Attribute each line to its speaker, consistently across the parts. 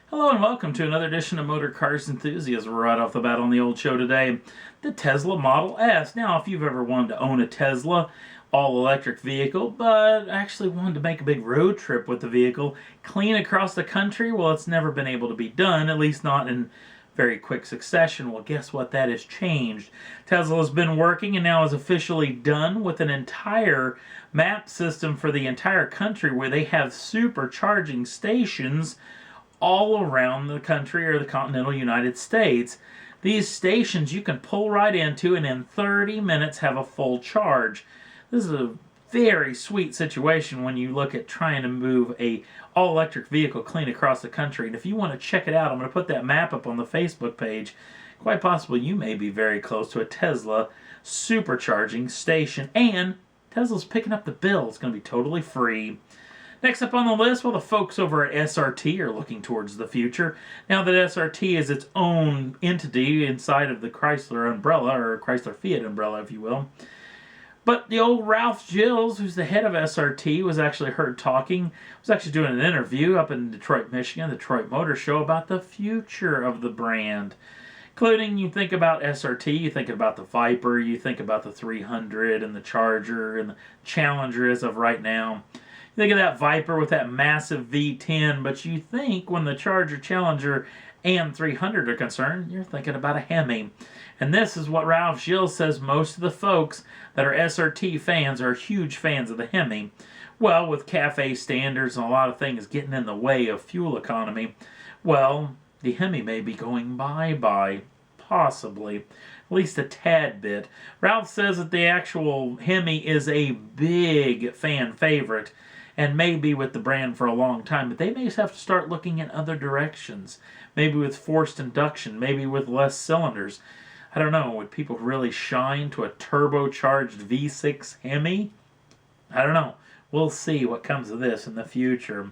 Speaker 1: Hello and welcome to another edition of Motor Cars Enthusiasts. We're right off the bat on the old show today, the Tesla Model S. Now, if you've ever wanted to own a Tesla all-electric vehicle, but actually wanted to make a big road trip with the vehicle, clean across the country, well, it's never been able to be done, at least not in very quick succession. Well, guess what? That has changed. Tesla has been working and now is officially done with an entire map system for the entire country where they have supercharging stations all around the country or the continental United States. These stations you can pull right into and in 30 minutes have a full charge. This is a very sweet situation when you look at trying to move a all-electric vehicle clean across the country. And if you want to check it out, I'm going to put that map up on the Facebook page. Quite possibly you may be very close to a Tesla supercharging station, and Tesla's picking up the bill. It's going to be totally free. Next up on the list, well, the folks over at SRT are looking towards the future. Now that SRT is its own entity inside of the Chrysler umbrella, or Chrysler Fiat umbrella, if you will. But the old Ralph Gilles, who's the head of SRT, was actually heard talking, was actually doing an interview up in Detroit, Michigan, the Detroit Motor Show, about the future of the brand. Including, you think about SRT, you think about the Viper, you think about the 300 and the Charger and the Challenger as of right now. You think of that Viper with that massive V10, but you think when the Charger, Challenger, and 300 are concerned, you're thinking about a Hemi. And this is what Ralph Gilles says most of the folks that are SRT fans are huge fans of the Hemi. Well, with CAFE standards and a lot of things getting in the way of fuel economy, well, the Hemi may be going bye-bye, possibly. At least a tad bit. Ralph says that the actual Hemi is a big fan favorite and may be with the brand for a long time, but they may have to start looking in other directions. Maybe with forced induction, maybe with less cylinders. I don't know, would people really shine to a turbocharged V6 Hemi? I don't know. We'll see what comes of this in the future.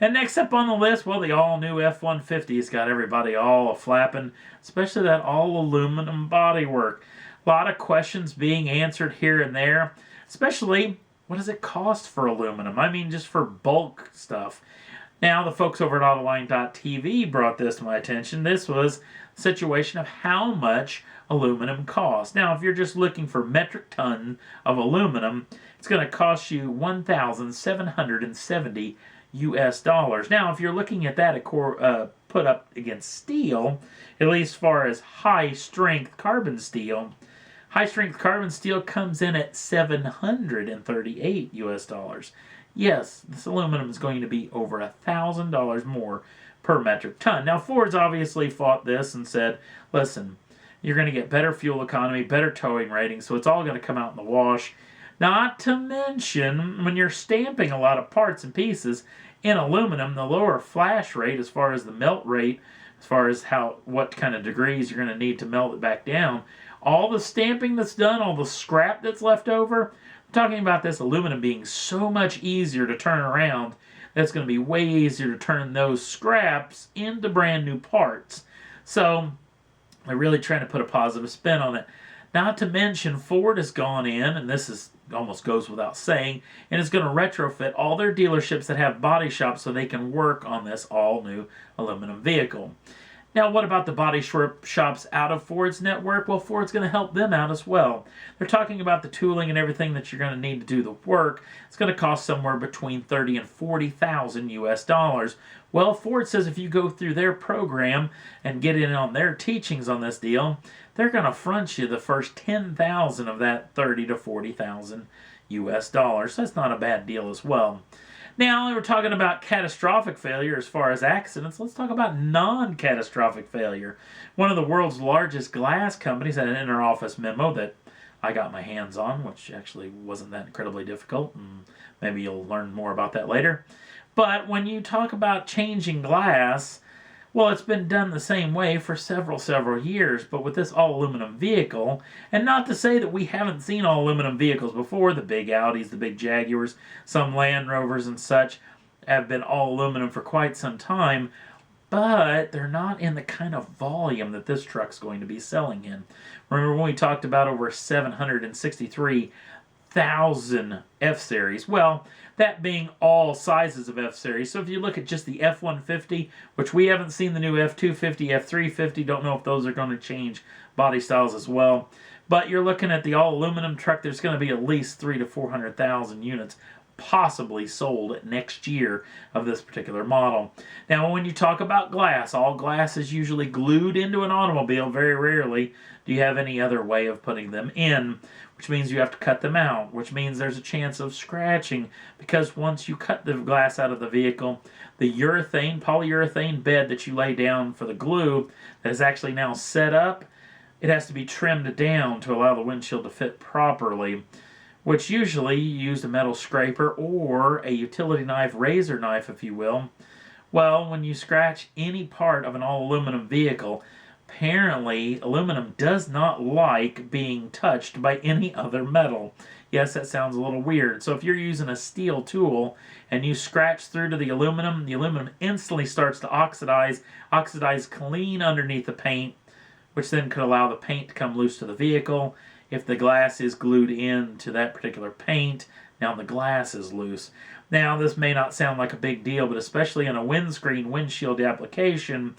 Speaker 1: And next up on the list, well, the all-new F-150's got everybody all a-flapping, especially that all-aluminum bodywork. A lot of questions being answered here and there, especially what does it cost for aluminum? I mean, just for bulk stuff. Now, the folks over at Autoline.tv brought this to my attention. This was a situation of how much aluminum costs. Now, if you're just looking for metric ton of aluminum, it's going to cost you $1,770 US dollars. Now, if you're looking at that put up against steel, at least as far as high-strength carbon steel, high-strength carbon steel comes in at $738 US dollars. Yes, this aluminum is going to be over $1,000 more per metric ton. Now, Ford's obviously fought this and said, listen, you're going to get better fuel economy, better towing rating, so it's all going to come out in the wash. Not to mention, when you're stamping a lot of parts and pieces in aluminum, the lower flash rate as far as the melt rate, as far as what kind of degrees you're going to need to melt it back down, all the stamping that's done, all the scrap that's left over, I'm talking about this aluminum being so much easier to turn around, that's going to be way easier to turn those scraps into brand new parts. So they're really trying to put a positive spin on it. Not to mention, Ford has gone in, and this is almost goes without saying, and is going to retrofit all their dealerships that have body shops so they can work on this all-new aluminum vehicle. Now, what about the body shops out of Ford's network? Well, Ford's going to help them out as well. They're talking about the tooling and everything that you're going to need to do the work. It's going to cost somewhere between $30,000 and $40,000 US dollars. Well, Ford says if you go through their program and get in on their teachings on this deal, they're going to front you the first $10,000 of that $30,000 to $40,000 US dollars. So that's not a bad deal as well. Now, we're talking about catastrophic failure as far as accidents. Let's talk about non-catastrophic failure. One of the world's largest glass companies had an inter-office memo that I got my hands on, which actually wasn't that incredibly difficult, and maybe you'll learn more about that later. But when you talk about changing glass, well, it's been done the same way for several years, but with this all-aluminum vehicle, and not to say that we haven't seen all-aluminum vehicles before, the big Audis, the big Jaguars, some Land Rovers and such have been all-aluminum for quite some time, but they're not in the kind of volume that this truck's going to be selling in. Remember when we talked about over 763,000 1,000 F-Series. Well, that being all sizes of F-Series. So if you look at just the F-150, which we haven't seen the new F-250, F-350, don't know if those are going to change body styles as well. But you're looking at the all-aluminum truck, there's going to be at least 300,000 to 400,000 units possibly sold next year of this particular model. Now, when you talk about glass, all glass is usually glued into an automobile. Very rarely do you have any other way of putting them in, which means you have to cut them out, which means there's a chance of scratching, because once you cut the glass out of the vehicle, the polyurethane bed that you lay down for the glue that is actually now set up, it has to be trimmed down to allow the windshield to fit properly, which usually you use a metal scraper or a utility knife, razor knife, if you will. Well, when you scratch any part of an all-aluminum vehicle, apparently aluminum does not like being touched by any other metal. Yes, that sounds a little weird. So if you're using a steel tool and you scratch through to the aluminum instantly starts to oxidize clean underneath the paint, which then could allow the paint to come loose to the vehicle. If the glass is glued into that particular paint, now the glass is loose. Now, this may not sound like a big deal, but especially in a windshield application,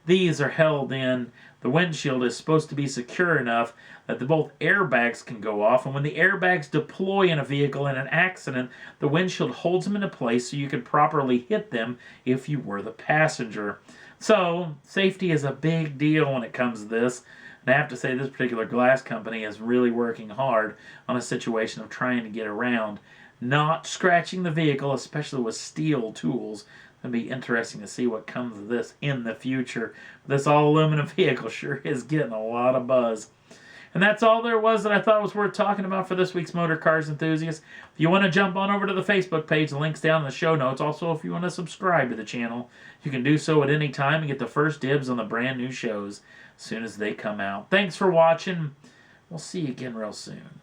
Speaker 1: these are held in. The windshield is supposed to be secure enough that both airbags can go off, and when the airbags deploy in a vehicle in an accident, the windshield holds them into place so you can properly hit them if you were the passenger. So, safety is a big deal when it comes to this. And I have to say, this particular glass company is really working hard on a situation of trying to get around not scratching the vehicle, especially with steel tools. It'll be interesting to see what comes of this in the future. This all-aluminum vehicle sure is getting a lot of buzz. And that's all there was that I thought was worth talking about for this week's Motor Cars Enthusiast. If you want to jump on over to the Facebook page, the link's down in the show notes. Also, if you want to subscribe to the channel, you can do so at any time and get the first dibs on the brand new shows as soon as they come out. Thanks for watching. We'll see you again real soon.